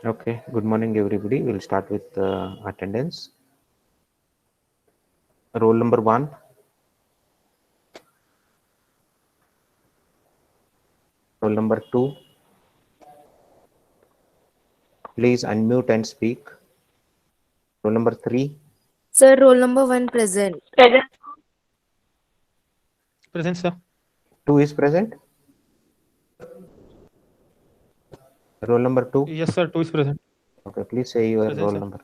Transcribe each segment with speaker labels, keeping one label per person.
Speaker 1: Okay, good morning, everybody. We'll start with attendance. Roll number 1, roll number 2. Please unmute and speak. Roll number 3,
Speaker 2: Sir, roll number 1 present.
Speaker 3: Present, sir.
Speaker 1: 2 is present. Roll number 2.
Speaker 3: Yes, sir. 2 is present.
Speaker 1: Okay, please say your
Speaker 3: Present,
Speaker 1: roll
Speaker 3: sir.
Speaker 1: number.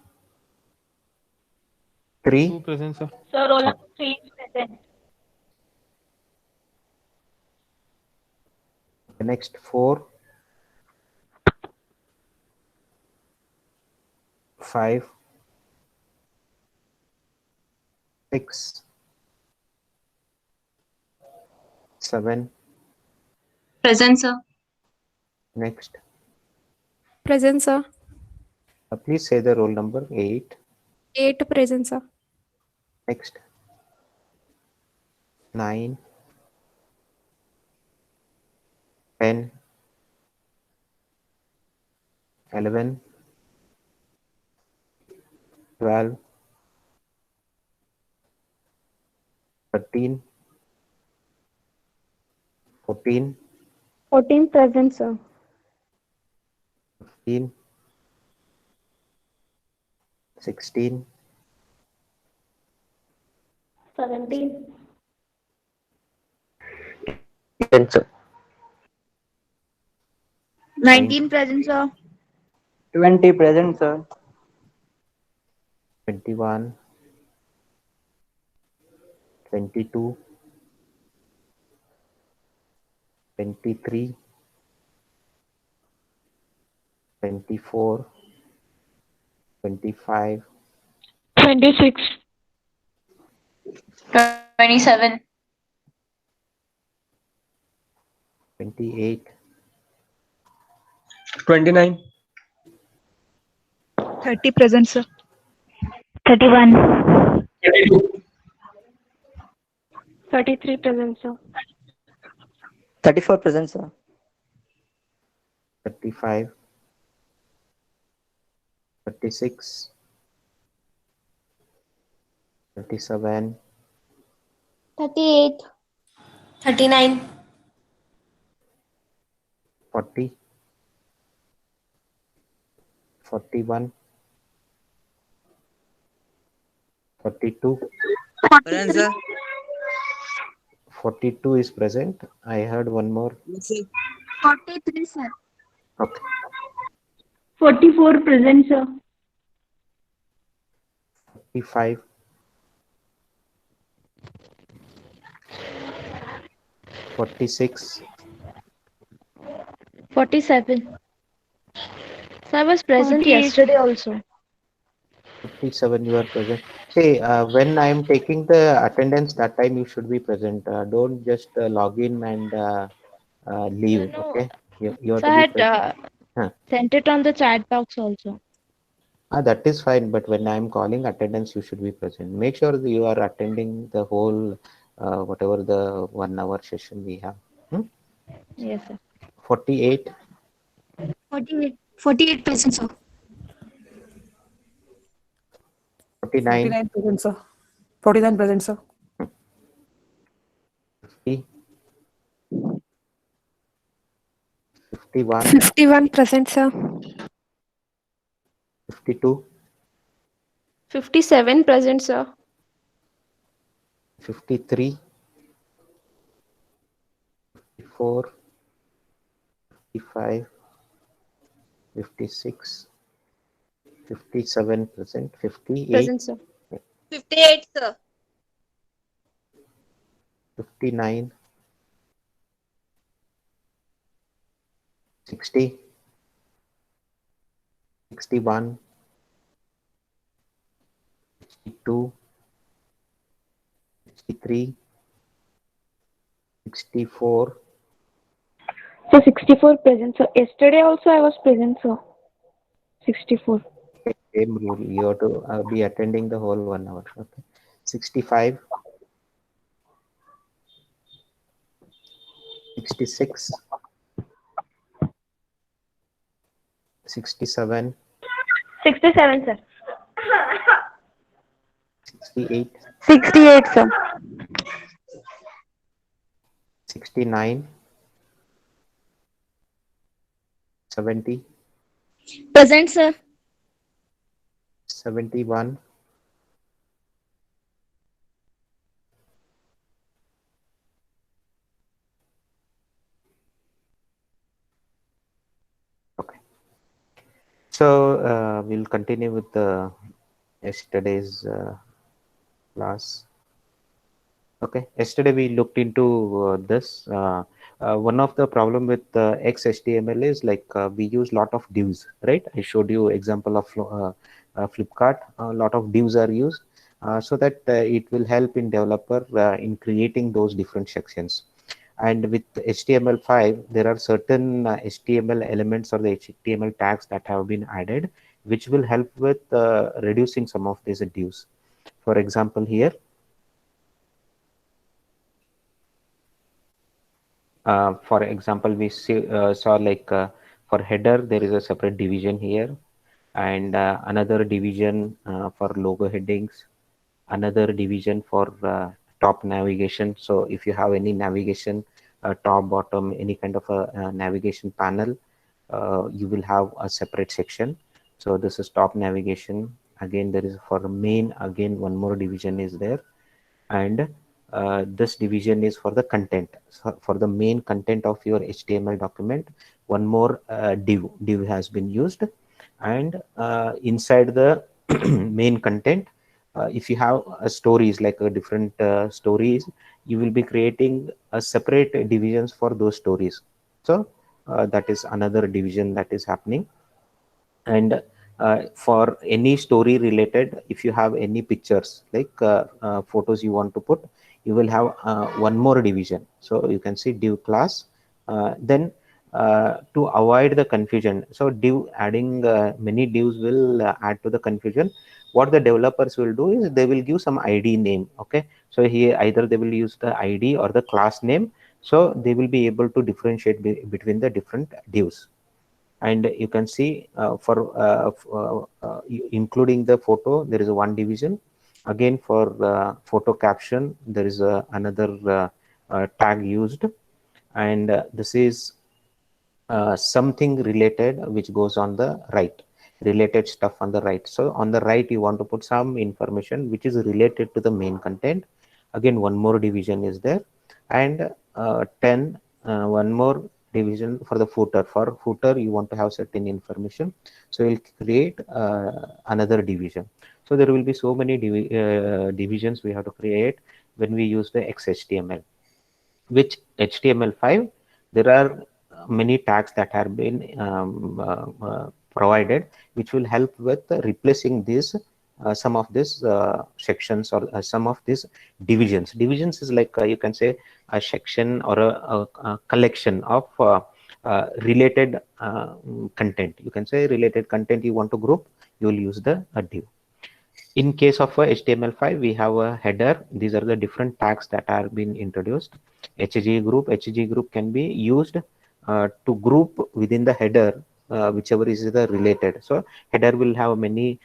Speaker 3: 2
Speaker 1: 3.
Speaker 3: present, sir.
Speaker 4: Sir, roll number 3 is present.
Speaker 1: The next 4, 5, 6, 7.
Speaker 4: Present, sir.
Speaker 1: Next.
Speaker 2: Present, sir.
Speaker 1: Please say the roll number. 8.
Speaker 2: 8 present, sir.
Speaker 1: Next. 9, 10, 11, 12, 13, 14,
Speaker 5: 14 present, sir.
Speaker 1: 15, 16,
Speaker 5: 17.
Speaker 6: Present, sir.
Speaker 4: 19 present, sir.
Speaker 6: 20 present, sir.
Speaker 1: 21, 22, 23, 24, 25,
Speaker 4: 26. 27.
Speaker 1: 28,
Speaker 6: 29.
Speaker 7: 30 present, sir.
Speaker 4: 31.
Speaker 5: 33 present, sir.
Speaker 6: 34 present, sir.
Speaker 1: 35, 36, 37,
Speaker 5: 38.
Speaker 2: 39.
Speaker 1: 40, 41, 42.
Speaker 8: Present, sir.
Speaker 1: 42 is present. I heard one more.
Speaker 8: Yes, sir.
Speaker 4: 43, sir.
Speaker 1: Okay.
Speaker 5: 44 present, sir.
Speaker 1: 45, 46,
Speaker 5: 47. So I was present
Speaker 7: 48.
Speaker 5: yesterday also.
Speaker 1: 47 you are present. See, when I am taking the attendance, that time you should be present. Don't just log in and leave.
Speaker 5: No,
Speaker 1: Okay, you have
Speaker 5: so
Speaker 1: to
Speaker 5: I
Speaker 1: be
Speaker 5: had
Speaker 1: present. Huh.
Speaker 5: sent it on the chat box also.
Speaker 1: That is fine, but when I am calling attendance, you should be present. Make sure that you are attending the whole, whatever the 1 hour session we have.
Speaker 5: Yes, sir.
Speaker 1: 48,
Speaker 4: 48 present, sir.
Speaker 1: 49,
Speaker 7: 49 present, sir. 49 present, sir.
Speaker 1: 50, 51,
Speaker 2: 51 present, sir.
Speaker 1: 52,
Speaker 2: 57 present, sir.
Speaker 1: 53, 54, 55, 56, 57 present, 58,
Speaker 2: Present, sir.
Speaker 4: 58, sir.
Speaker 1: 59, 60, 61, 62, 63, 64.
Speaker 5: So 64 present, sir. Yesterday also I was present, sir. 64.
Speaker 1: Same rule. You have to be attending the whole 1 hour. Okay. 65, 66, 67,
Speaker 5: 67, sir.
Speaker 1: 68,
Speaker 5: 68, sir.
Speaker 1: 69, 70,
Speaker 4: Present, sir.
Speaker 1: 71, 'Okay. So we'll continue with the yesterday's class. Okay, yesterday we looked into this. One of the problem with XHTML is like we use lot of divs, right? I showed you example of Flipkart. A lot of divs are used so that it will help in developer in creating those different sections. And with HTML5, there are certain HTML elements or the HTML tags that have been added, which will help with reducing some of these divs. For example, here, for example, we saw like for header, there is a separate division here, and another division for logo headings, another division for top navigation. So if you have any navigation, top, bottom, any kind of a navigation panel, you will have a separate section. So this is top navigation. Again, there is for main, again, one more division is there. And this division is for the content. So for the main content of your HTML document, one more div has been used. And inside the main content, if you have stories like different stories, you will be creating a separate divisions for those stories. So that is another division that is happening. And for any story related, if you have any pictures like photos you want to put, you will have one more division. So you can see div class. Then to avoid the confusion, so div adding many divs will add to the confusion. What the developers will do is they will give some ID name. Okay, so here either they will use the ID or the class name, so they will be able to differentiate between the different divs. And you can see including the photo, there is one division. Again, for photo caption, there is another tag used. And this is something related which goes on the right, related stuff on the right. So on the right, you want to put some information which is related to the main content. Again, one more division is there. And 10, one more division for the footer. For footer, you want to have certain information, so you'll create another division. So there will be so many divisions we have to create when we use the XHTML. Which HTML5, there are many tags that have been provided, which will help with replacing these some of these sections or some of these divisions. Divisions is like you can say a section or a collection of related content. You can say related content you want to group, you will use the div. In case of HTML5, we have a header. These are the different tags that are being introduced. HG group. HG group can be used to group within the header whichever is the related. So header will have many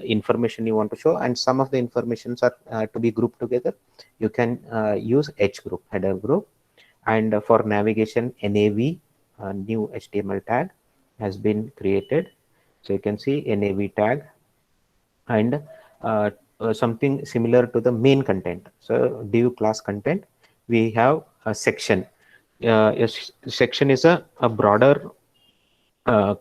Speaker 1: information you want to show, and some of the informations are to be grouped together. You can use H group, header group. And for navigation, NAV, new HTML tag has been created. So you can see NAV tag. And something similar to the main content. So div class content, we have a section. A section is a broader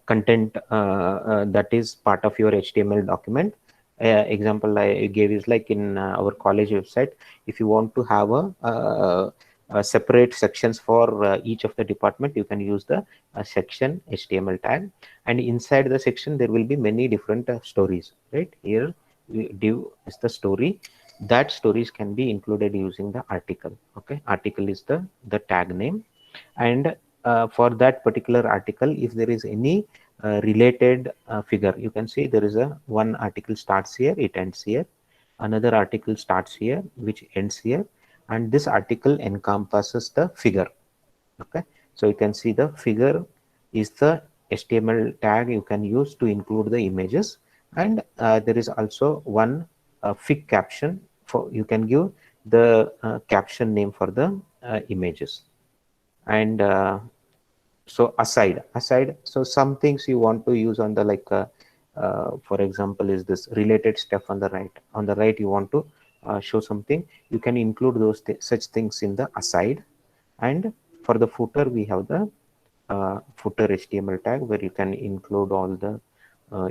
Speaker 1: content that is part of your HTML document. Example I gave is like in our college website. If you want to have a separate sections for each of the department, you can use the section HTML tag, and inside the section there will be many different stories. Right here, div is the story. That stories can be included using the article. Okay, article is the tag name. And for that particular article, if there is any related figure, you can see there is a one article starts here, it ends here, another article starts here which ends here, and this article encompasses the figure. Okay, so you can see the figure is the HTML tag you can use to include the images, and there is also one fig caption. For you can give the caption name for the images. And so aside, so some things you want to use on the for example, is this related stuff on the right. On the right, you want to show something, you can include those such things in the aside. And for the footer, we have the footer HTML tag, where you can include all the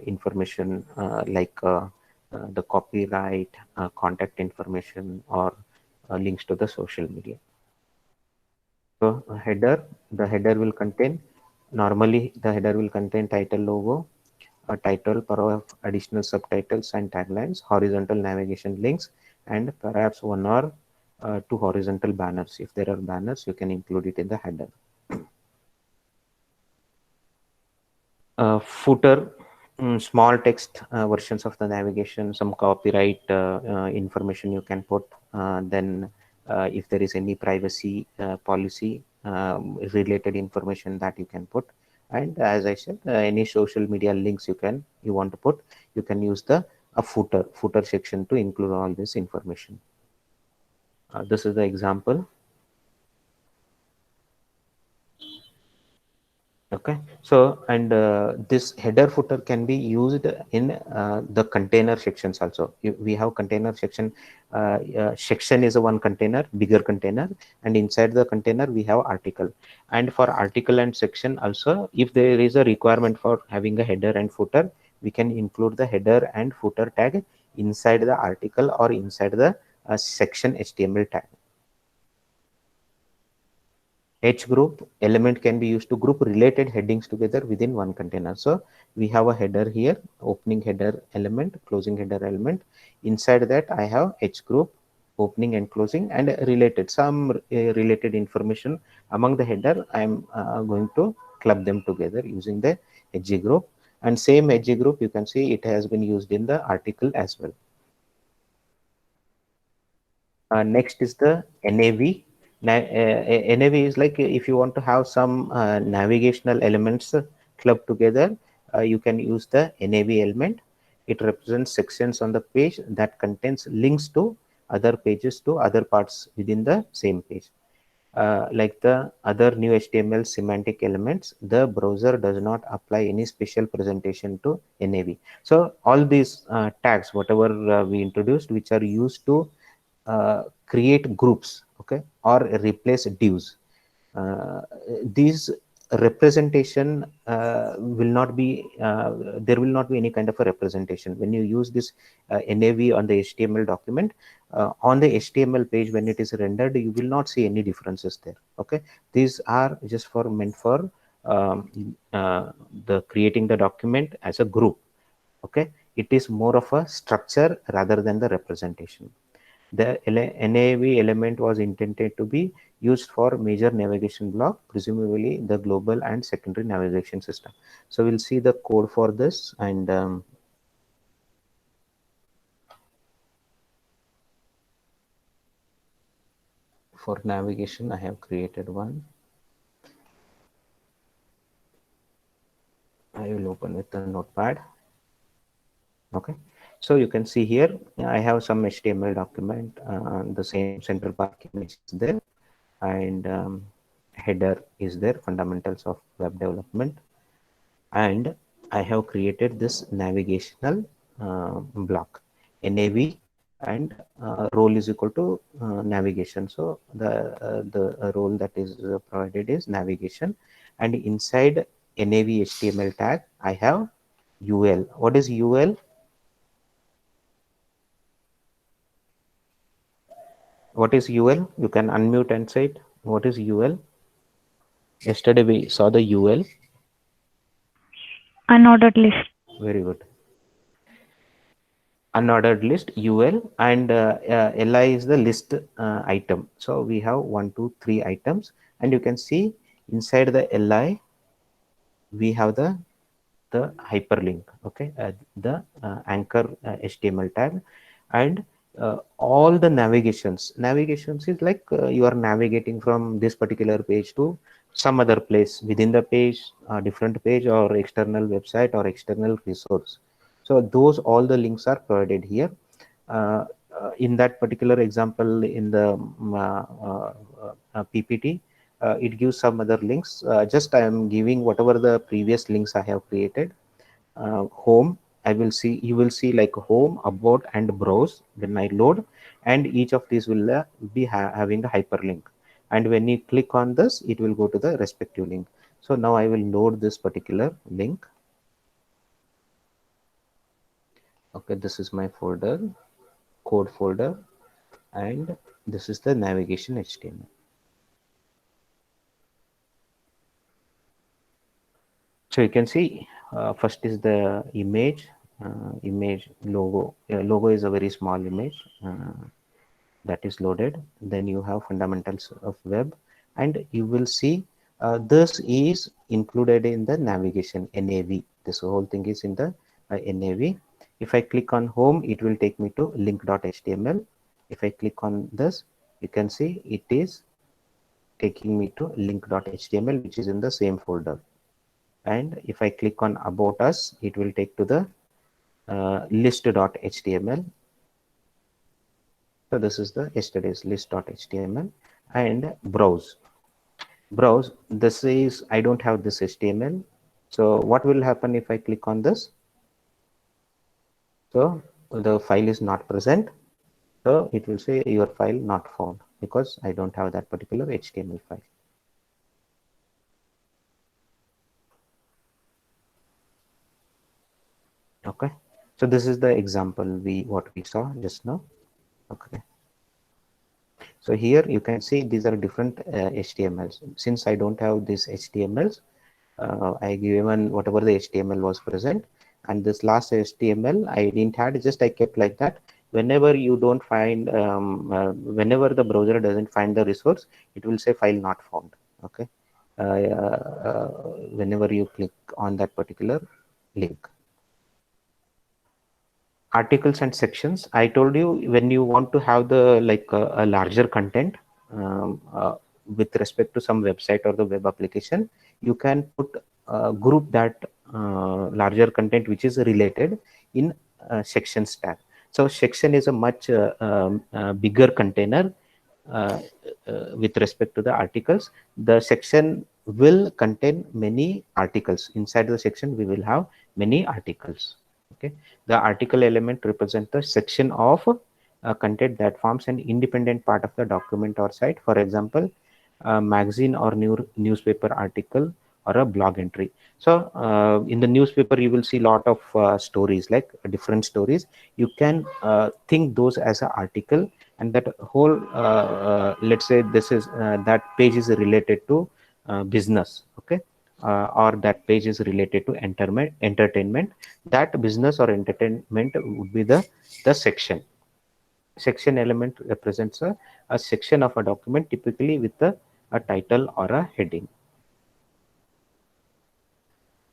Speaker 1: information the copyright, contact information, or links to the social media. So a header, the header will contain, normally the header will contain title, logo, a title, perhaps additional subtitles and taglines, horizontal navigation links, and perhaps one or two horizontal banners. If there are banners, you can include it in the header. Footer, small text versions of the navigation, some copyright information you can put. Then if there is any privacy policy related information that you can put. And as I said, any social media links you want to put, you can use the footer section to include all this information. This is the example. Okay, so and this header footer can be used in the container sections also. We have container section. Section is a one container, bigger container, and inside the container we have article. And for article and section also, if there is a requirement for having a header and footer, we can include the header and footer tag inside the article or inside the section HTML tag. H group element can be used to group related headings together within one container. So we have a header here, opening header element, closing header element. Inside that I have H group, opening and closing, and related, some related information among the header. I am going to club them together using the H group. And same H group, you can see it has been used in the article as well. Next is the NAV. NAV is like, if you want to have some navigational elements clubbed together, you can use the NAV element. It represents sections on the page that contains links to other pages to other parts within the same page. Like the other new HTML semantic elements, the browser does not apply any special presentation to NAV. So all these tags, whatever we introduced, which are used to create groups, okay, or replace divs. These representation will not be, there will not be any kind of a representation when you use this NAV on the HTML document. On the HTML page, when it is rendered, you will not see any differences there. Okay, these are just for meant for the creating the document as a group. Okay, it is more of a structure rather than the representation. The NAV element was intended to be used for major navigation block, presumably the global and secondary navigation system. So we'll see the code for this. And for navigation, I have created one. I will open with the notepad. Okay, so you can see here I have some HTML document, the same central park image is there, and header is there, fundamentals of web development, and I have created this navigational block, NAV, and role is equal to navigation. So the role that is provided is navigation, and inside NAV HTML tag I have UL. What is UL? What is UL? You can unmute and say it. What is UL? Yesterday we saw the UL.
Speaker 5: Unordered list.
Speaker 1: Very good. Unordered list, UL, and LI is the list item. So we have 1, 2, 3 items, and you can see inside the LI we have the hyperlink. Okay, the anchor HTML tag, and all the navigations is like you are navigating from this particular page to some other place within the page, different page or external website or external resource. So those all the links are provided here. In that particular example in the PPT, it gives some other links. Just I am giving whatever the previous links I have created. Home, you will see like home, about and browse when I load, and each of these will be having a hyperlink. And when you click on this, it will go to the respective link. So now I will load this particular link. Okay, this is my folder, code folder, and this is the navigation HTML. So you can see first is the image logo. Logo is a very small image that is loaded. Then you have fundamentals of web, and you will see this is included in the navigation NAV. This whole thing is in the NAV. If I click on home, it will take me to link.html. If I click on this, you can see it is taking me to link.html, which is in the same folder. And if I click on about us, it will take to the list.html. So this is the yesterday's list.html. And browse. This is, I don't have this HTML. So what will happen if I click on this? So the file is not present. So it will say your file not found, because I don't have that particular HTML file. Okay, so this is the example what we saw just now. Okay, so here you can see these are different HTMLs. Since I don't have these HTMLs, I given whatever the HTML was present, and this last HTML I didn't add, just I kept like that. Whenever you don't find, whenever the browser doesn't find the resource, it will say file not found. Okay, whenever you click on that particular link. Articles and sections, I told you, when you want to have the like a larger content with respect to some website or the web application, you can put group that larger content which is related in sections tag. So section is a much bigger container with respect to the articles. The section will contain many articles. Inside the section we will have many articles. Okay, the article element represents the section of content that forms an independent part of the document or site. For example, a magazine or newspaper article or a blog entry. So in the newspaper you will see a lot of stories, like different stories. You can think those as an article, and that whole let's say this is that page is related to business. Okay, or that page is related to entertainment. That business or entertainment would be the section. Section element represents a section of a document, typically with a title or a heading.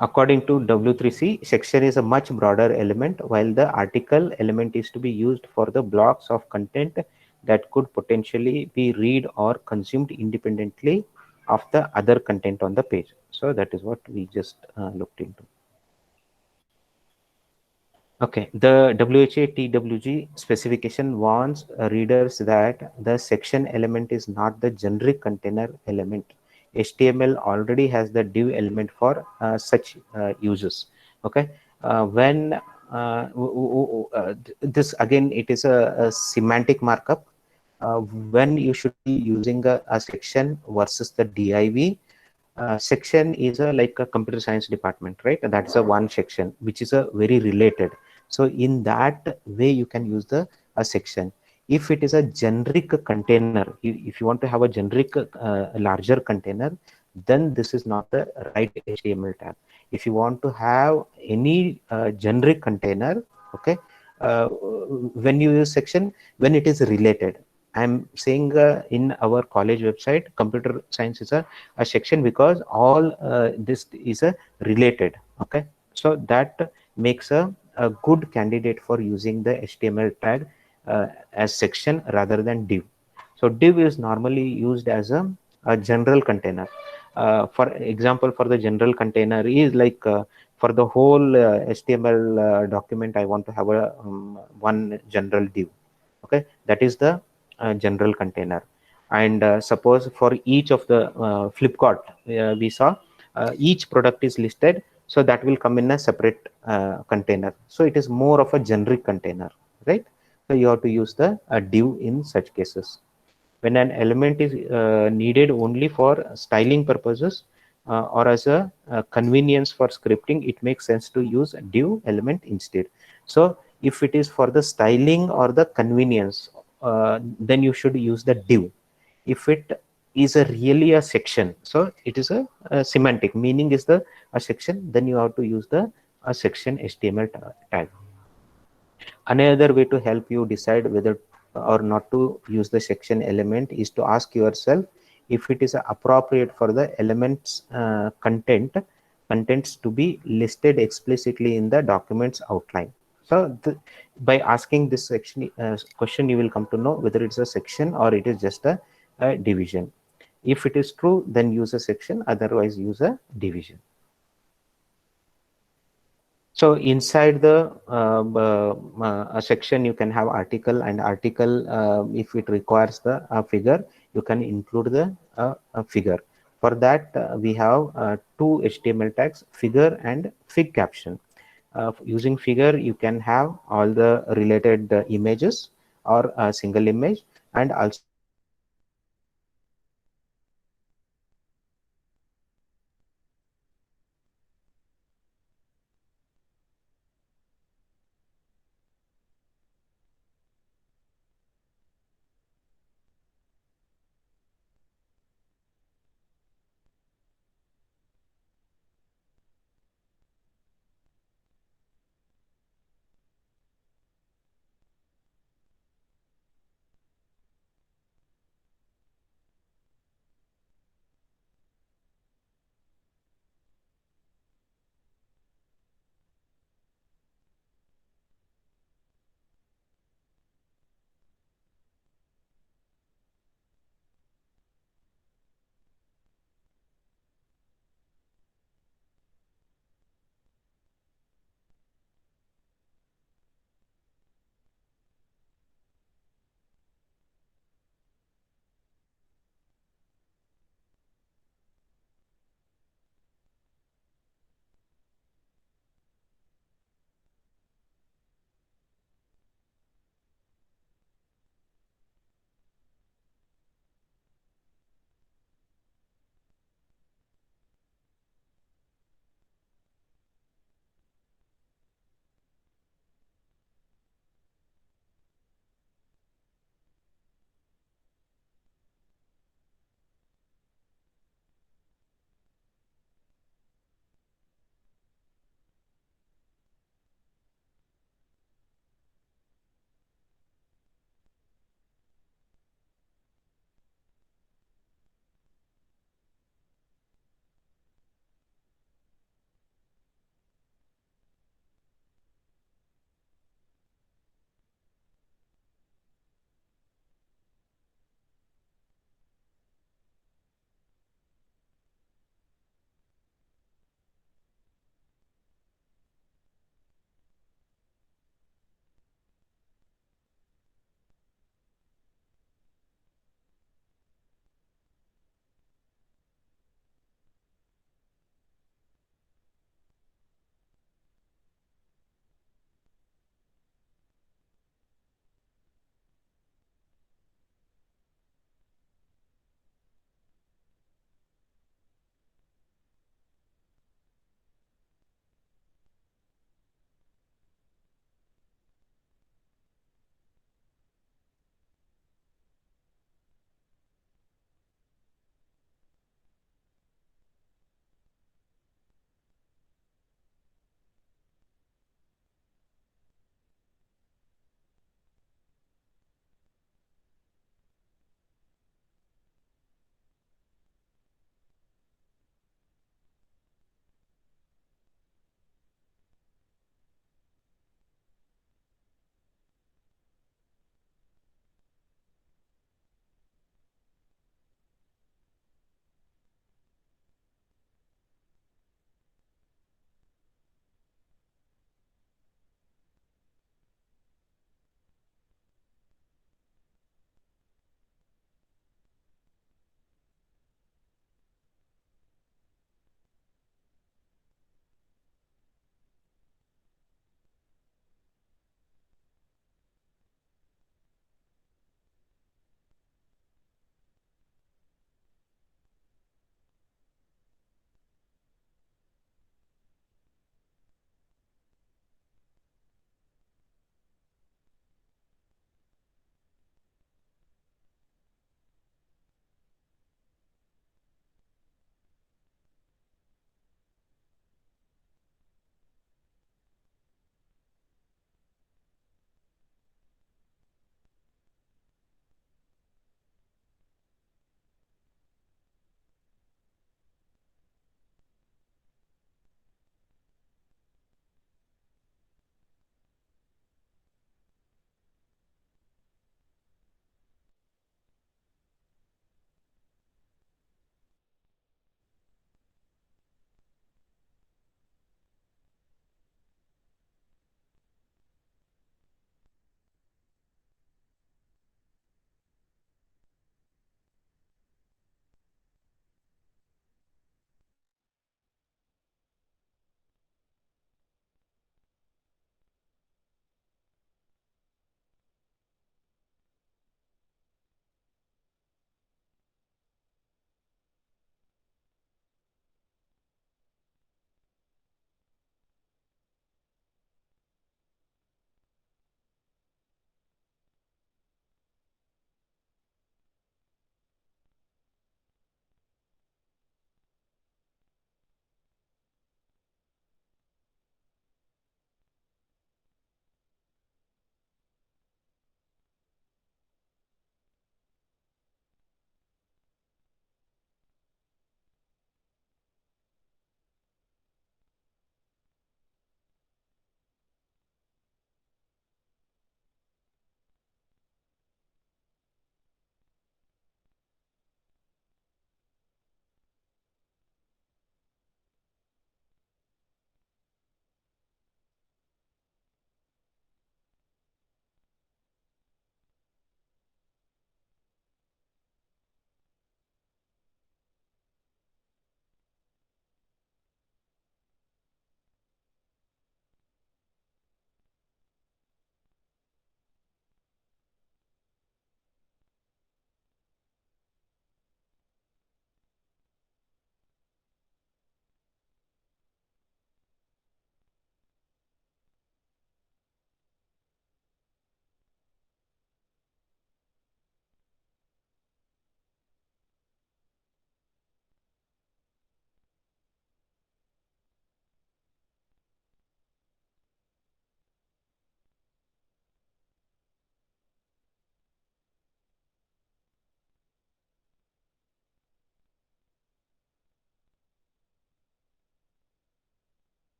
Speaker 1: According to W3C, section is a much broader element, while the article element is to be used for the blocks of content that could potentially be read or consumed independently of the other content on the page. So that is what we just looked into. Okay, the WHA-TWG specification warns readers that the section element is not the generic container element. HTML already has the div element for such uses. Okay, when this again, it is a semantic markup. When you should be using a section versus the div. Section is like a computer science department, right? That's a one section which is a very related. So in that way you can use a section. If it is a generic container, if you want to have a generic larger container, then this is not the right HTML tag. If you want to have any generic container, okay, when you use section, when it is related. I'm saying in our college website, computer science is a section because all this is a related. Okay, so that makes a good candidate for using the HTML tag as section rather than div. So div is normally used as a general container. For example, for the general container is like for the whole HTML document, I want to have a one general div. Okay, that is the general container. And suppose for each of the Flipkart, we saw each product is listed, so that will come in a separate container. So it is more of a generic container, right? So you have to use the div in such cases. When an element is needed only for styling purposes or as a convenience for scripting, it makes sense to use a div element instead. So if it is for the styling or the convenience, then you should use the div. If it is a really a section, so it is a semantic meaning is the a section, then you have to use the a section HTML tag. Another way to help you decide whether or not to use the section element is to ask yourself if it is appropriate for the elements contents to be listed explicitly in the document's outline. So by asking this question, you will come to know whether it's a section or it is just a division. If it is true, then use a section, otherwise use a division. So inside the a section, you can have article, and article, if it requires the figure, you can include the figure. For that, we have two HTML tags, figure and fig caption. Using figure, you can have all the related images or a single image, and also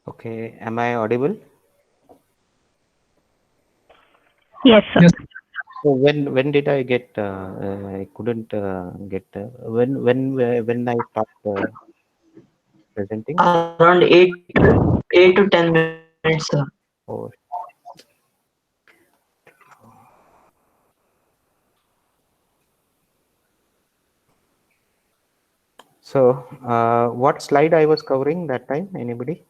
Speaker 1: Okay, am I audible?
Speaker 4: Yes, sir.
Speaker 3: Yes.
Speaker 1: So when did I get? I couldn't get. When I stopped presenting?
Speaker 6: Around 8 to 10 minutes, sir.
Speaker 1: Oh, so what slide I was covering that time? Anybody?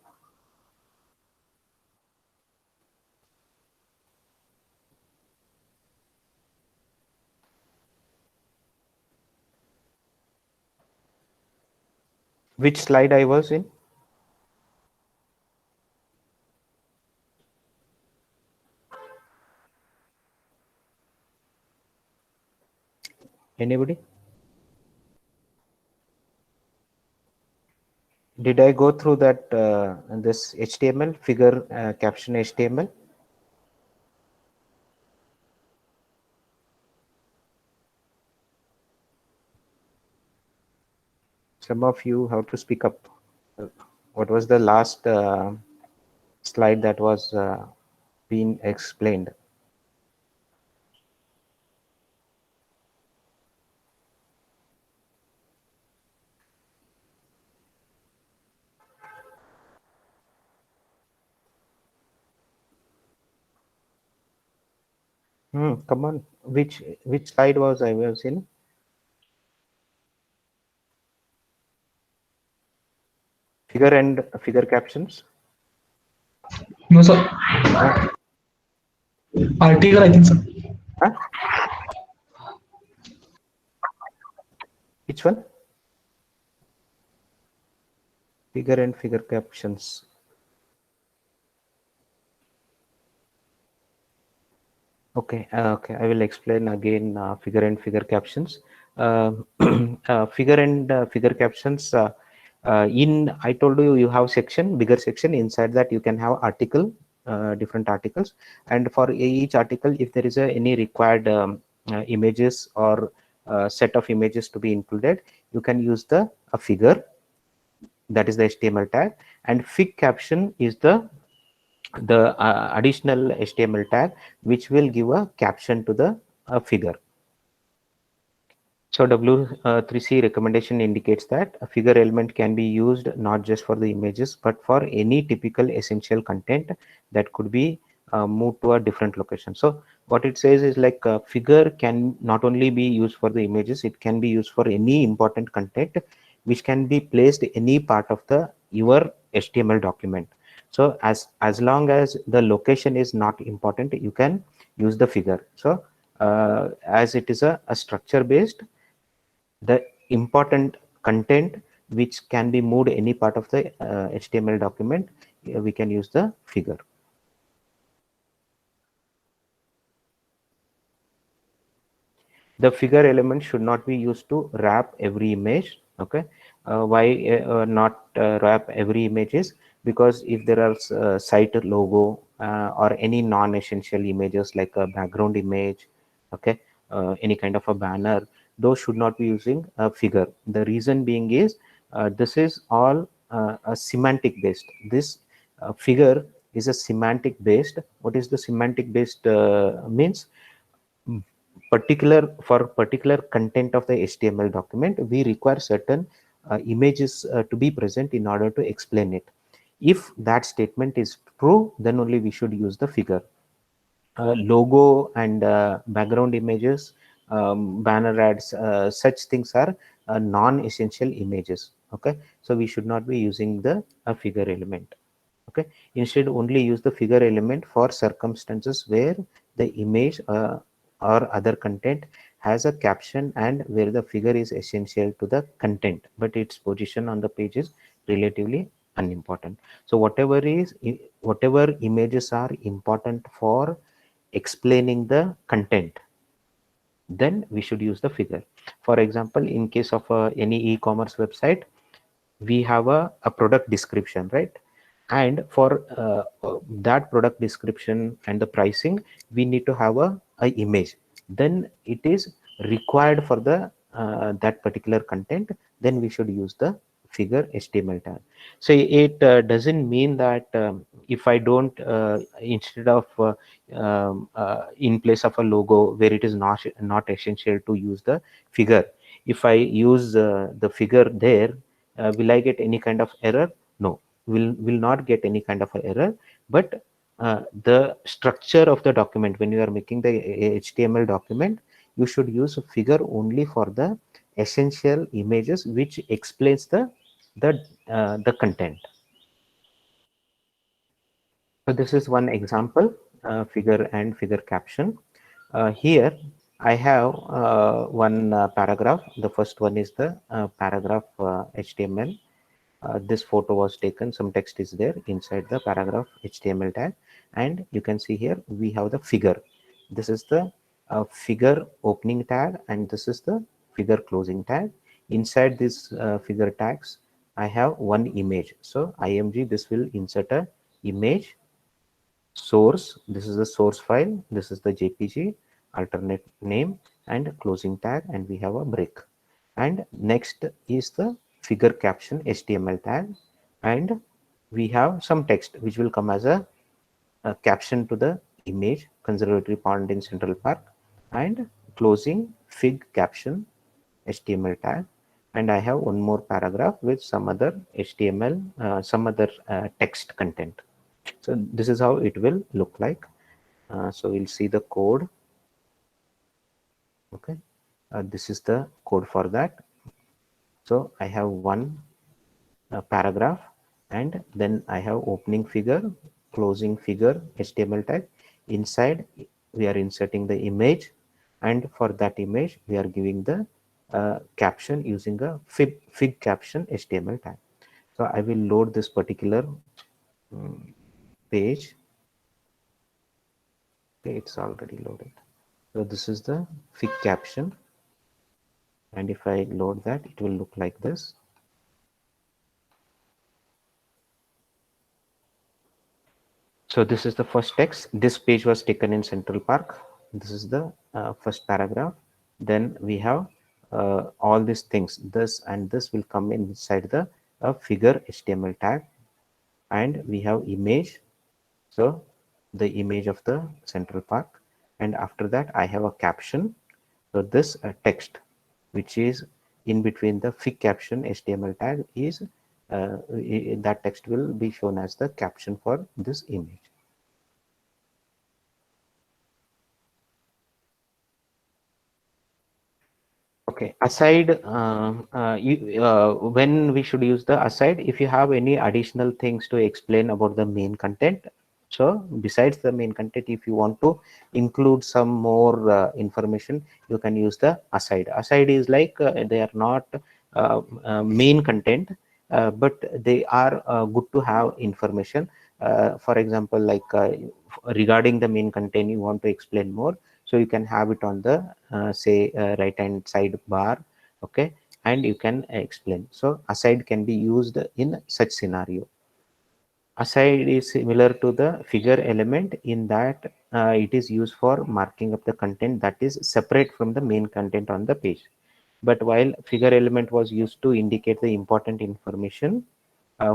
Speaker 1: Which slide I was in? Anybody? Did I go through that this HTML figure caption HTML? Some of you have to speak up. What was the last slide that was being explained? Come on. Which slide was I was in? Figure and figure captions.
Speaker 3: No, sir.
Speaker 1: Huh?
Speaker 3: Article, I think, sir.
Speaker 1: Huh? Which one? Figure and figure captions. Okay, okay. I will explain again figure and figure captions. Figure and figure captions. I told you you have section, bigger section. Inside that you can have article, different articles, and for each article, if there is any required images or set of images to be included, you can use the a figure. That is the HTML tag, and fig caption is the additional HTML tag which will give a caption to the figure. So W3C recommendation indicates that a figure element can be used not just for the images but for any typical essential content that could be moved to a different location. So what it says is like a figure can not only be used for the images, it can be used for any important content which can be placed any part of the your HTML document. So as long as the location is not important, you can use the figure. So as it is a structure based, the important content which can be moved any part of the HTML document, we can use the figure. The figure element should not be used to wrap every image. Okay, why not wrap every image is because if there are site logo or any non-essential images like a background image, okay, any kind of a banner, those should not be using a figure. The reason being is this is all a semantic based. This figure is a semantic based. What is the semantic based means? Particular content of the HTML document, we require certain images to be present in order to explain it. If that statement is true, then only we should use the figure. Logo and background images, banner ads, such things are non-essential images. Okay, so we should not be using the figure element. Okay, instead only use the figure element for circumstances where the image or other content has a caption and where the figure is essential to the content but its position on the page is relatively unimportant. So whatever images are important for explaining the content, then we should use the figure. For example, in case of any e-commerce website, we have a product description, right? And for that product description and the pricing, we need to have a image. Then it is required for the that particular content, then we should use the figure HTML tag. So it doesn't mean that if I don't instead of in place of a logo where it is not essential to use the figure, if I use the figure there, will I get any kind of error? No, will not get any kind of error. But the structure of the document, when you are making the HTML document, you should use a figure only for the essential images which explains the content. So this is one example, figure and figure caption. Here I have one paragraph. The first one is the paragraph HTML. This photo was taken, some text is there inside the paragraph HTML tag, and you can see here we have the figure. This is the figure opening tag, and this is the figure closing tag. Inside this figure tags, I have one image. So img, this will insert a image. Source, this is the source file, this is the JPG, alternate name, and closing tag, and we have a break. And next is the figure caption HTML tag, and we have some text which will come as a caption to the image, conservatory pond in Central Park, and closing fig caption HTML tag. And I have one more paragraph with some other HTML, some other text content. So this is how it will look like. So we'll see the code. Okay, this is the code for that. So I have one paragraph, and then I have opening figure, closing figure HTML tag. Inside we are inserting the image, and for that image we are giving the caption using a fig caption HTML tag. So I will load this particular page. Okay, it's already loaded. So this is the fig caption, and if I load that, it will look like this. So this is the first text. This page was taken in Central Park. This is the first paragraph. Then we have all these things. This and this will come inside the figure HTML tag, and we have image. So the image of the Central Park, and after that I have a caption. So this text which is in between the fig caption HTML tag is that text will be shown as the caption for this image. Okay, aside, when we should use the aside, if you have any additional things to explain about the main content. So besides the main content, if you want to include some more information, you can use the aside. Aside is like they are not main content, but they are good to have information. For example, like regarding the main content, you want to explain more. So you can have it on the say right hand side bar, okay, and you can explain. So aside can be used in such scenario. Aside is similar to the figure element in that it is used for marking up the content that is separate from the main content on the page. But while figure element was used to indicate the important information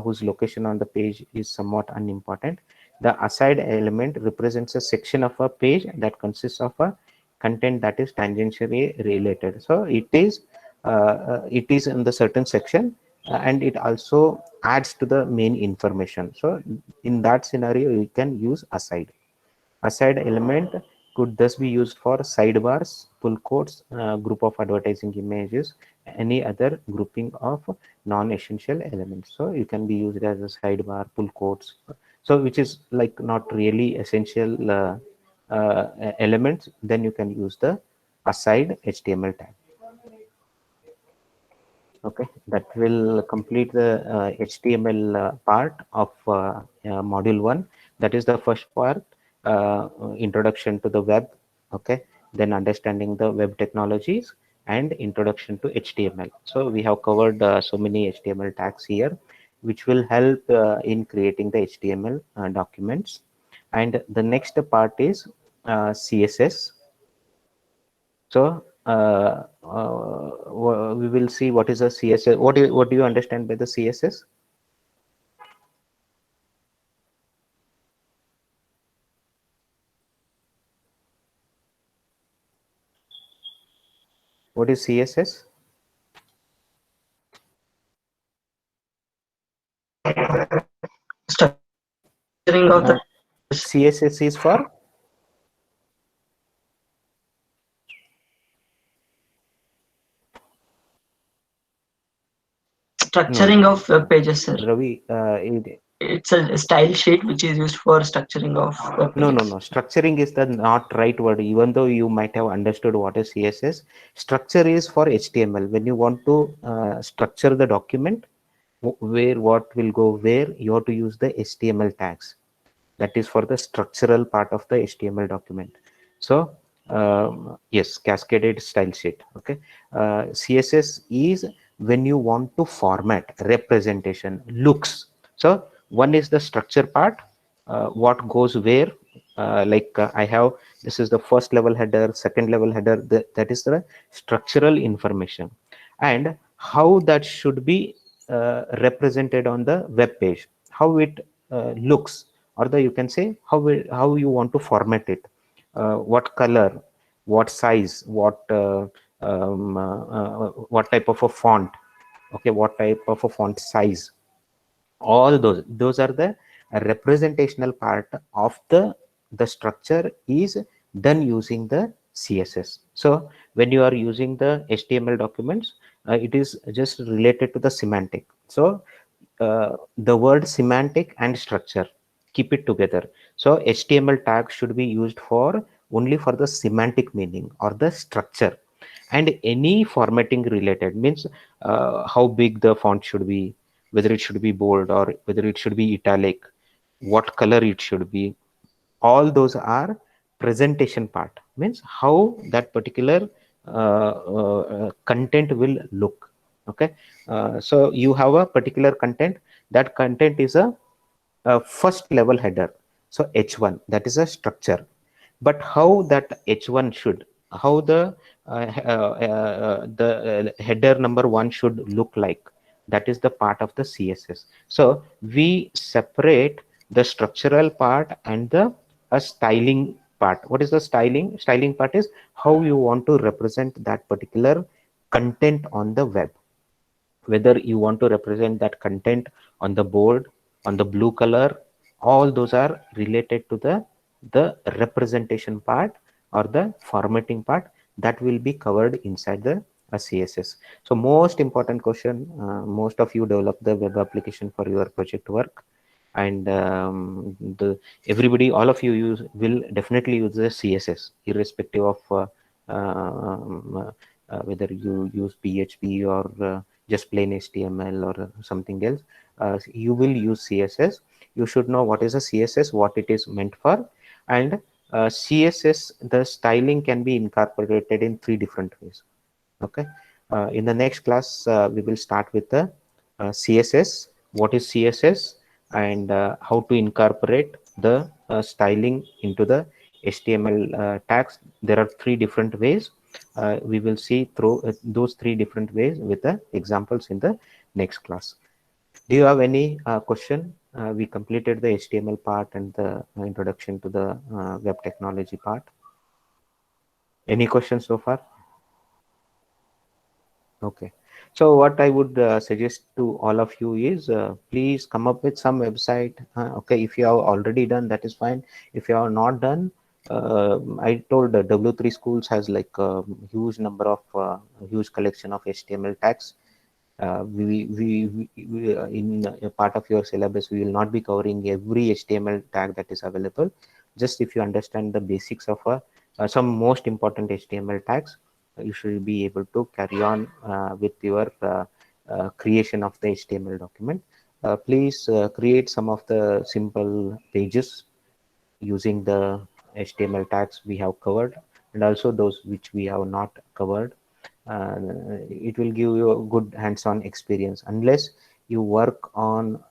Speaker 1: whose location on the page is somewhat unimportant, the aside element represents a section of a page that consists of a content that is tangentially related. So it is in the certain section, and it also adds to the main information. So in that scenario, you can use aside. Aside element could thus be used for sidebars, pull quotes, group of advertising images, any other grouping of non-essential elements. So you can be used as a sidebar, pull quotes. So which is like not really essential elements, then you can use the aside HTML tag. Okay, that will complete the HTML part of module 1. That is the first part, introduction to the web. Okay, then understanding the web technologies and introduction to HTML. So we have covered so many HTML tags here, which will help in creating the HTML documents. And the next part is CSS. So we will see what is a CSS. What do you understand by the CSS? What is CSS?
Speaker 6: Structuring of the
Speaker 1: CSS is for
Speaker 6: structuring of web pages, sir.
Speaker 1: Ravi.
Speaker 6: It's a style sheet which is used for structuring of web
Speaker 1: No.
Speaker 6: pages.
Speaker 1: Structuring is the not right word. Even though you might have understood what is CSS, structure is for HTML. When you want to structure the document, where what will go where, you have to use the HTML tags. That is for the structural part of the HTML document. So yes, cascaded style sheet. Okay, CSS is when you want to format representation, looks. So one is the structure part, what goes where. I have, this is the first level header, second level header, that is the structural information, and how that should be represented on the web page, how it looks, or you can say how you want to format it, what color, what size, what type of a font, okay, what type of a font size. All those are the representational part of the structure is done using the CSS. So when you are using the HTML documents, it is just related to the semantic. So the word semantic and structure, keep it together. So HTML tag should be used for only for the semantic meaning or the structure, and any formatting related means how big the font should be, whether it should be bold or whether it should be italic, what color it should be. All those are presentation part, means how that particular content will look. Okay, so you have a particular content, that content is a first level header, so h1, that is a structure. But how that h1 should, how the header number one should look like, that is the part of the CSS. So we separate the structural part and the styling part. What is the styling part is how you want to represent that particular content on the web, whether you want to represent that content on the board, on the blue color. All those are related to the representation part or the formatting part that will be covered inside the CSS. So most important question, most of you develop the web application for your project work, and the everybody, all of you will definitely use the CSS irrespective of whether you use PHP or just plain HTML or something else. You will use CSS. You should know what is a CSS, what it is meant for, and CSS, the styling can be incorporated in 3 different ways. Okay, in the next class we will start with the CSS, what is CSS, and how to incorporate the styling into the HTML tags. There are 3 different ways. We will see through those 3 different ways with the examples in the next class. Do you have any question? We completed the HTML part and the introduction to the web technology part. Any questions so far? Okay, so what I would suggest to all of you is please come up with some website. Okay, if you have already done, that is fine. If you are not done, I told W3 Schools has like a huge number of huge collection of HTML tags. In a part of your syllabus, we will not be covering every HTML tag that is available. Just if you understand the basics of some most important HTML tags, you should be able to carry on with your creation of the HTML document. Please create some of the simple pages using the HTML tags we have covered, and also those which we have not covered. It will give you a good hands-on experience. Unless you work on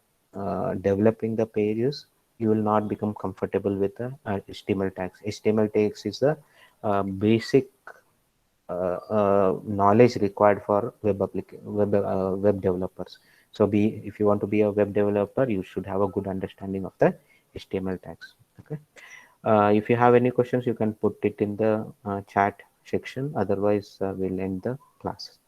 Speaker 1: developing the pages, you will not become comfortable with the HTML tags. HTML tags is the basic knowledge required for web developers. So if you want to be a web developer, you should have a good understanding of the HTML tags. Okay. If you have any questions, you can put it in the chat section. Otherwise, we'll end the class.